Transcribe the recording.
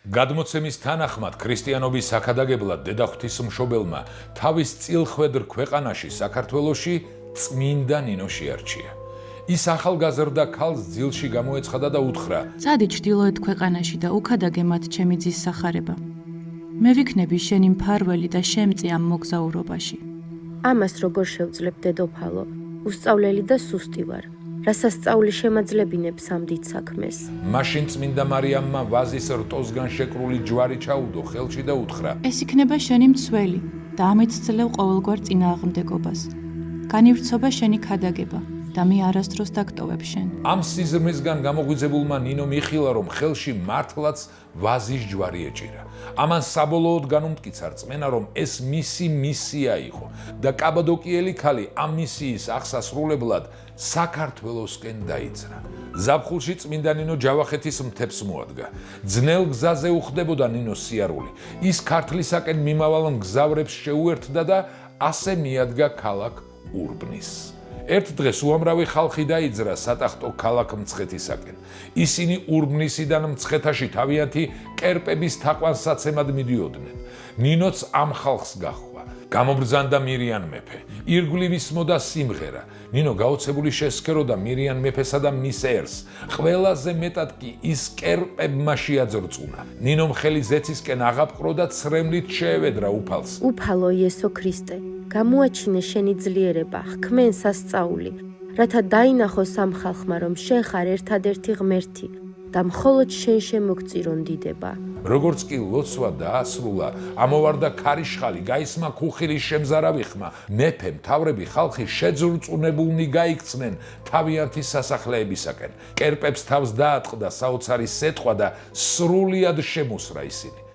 გადმოცემის თანახმად ქრისტიანობის საქადაგებლად დედა ღვთისმშობელმა თავის წილხვედრ ქვეყანაში საქართველოში წმინდა ნინო შეარჩია. ის ახალგაზრდა ქალს ძილში გამოეცხადა და უთხრა: "წადი ჩრდილოეთ ქვეყანაში და უქადაგე მათ ჩემი ძის სახარება. მე ვიქნები შენი მფარველი და შემწი ამ მოგზაურობაში." ამას როგორ შევძლებ, დედოფალო? უსწავლელი და სუსტი ვარ. რასაც სწავლი შემაძლებინებს ამ დიდ საქმეს. მაშინ წმინდა მარიამმა ვაზის რტოსგან შეკრული ჯვარი ჩაუდო ხელში და უთხრა: ეს იქნება შენი მცველი და ამით ძლევ ყოველგვარ წინააღმდეგობას. განივრცობა შენი ქადაგება და მე არასდროს დაგტოვებ შენ. ამ სიზრმისგან გამოღვიძებულმა ნინო მიხილა, რომ ხელში მართლაც ვაზის ჯვარი ეჭირა. ამან საბოლოოდ განუმტკიცა რწმენა, რომ ეს მისი მისია იყო და კაბადოკიელი ქალი ამ მისიის აღსასრულებლად საქართველოსკენ დაიძრა. ზაფხულში წმინდა ნინო ჯავახეთის მთებს მოადგა. ძნელ გზაზე უხდებოდა ნინოს სიარული. ის ქართლისაკენ მიმავალ მგზავრებს შეუერთდა და ასე მიადგა ქალაქ ურბნის. ერთ დღეს უამრავი ხალხი დაიძრა სატახტო ქალაქ მცხეთისაკენ. ისინი ურბნისიდან მცხეთაში თავიანთი კერპების თაყვანსაცემად მიდიოდნენ. ნინოც ამ ხალხს გაჰყვა. გამობრძანდა მირიან მეფე. ირგვლივ ისმოდა სიმღერა. ნინო გაოცებული შესქეროდა მირიან მეფესა და მის ერს. ყველაზე მეტად კი ის კერპებმა შეაძრწუნა. ნინომ ხელი ზეცისკენ აღაპყრო და ცრემლით შეევედრა უფალს. უფალო იესო ქრისტე, გამოაჩინე შენი ძლიერება, ჰქმენ სასწაული, რათა დაინახოს ამ ხალხმა, რომ შენ ხარ ერთადერთი ღმერთი და მხოლოდ შენ შემოგწირონ დიდება. როგორც კი ლოცვა დაასრულა, ამოვარდა ქარიშხალი, გაისმა ქუხილის შემზარავი ხმა. მეფე, მთავრები, ხალხი შეძრწუნებულნი გაიქცნენ თავიანთი სასახლეებისაკენ. კერპებს თავს დაატყდა საოცარი სეტყვა და სრულიად შემოსრა ისინი.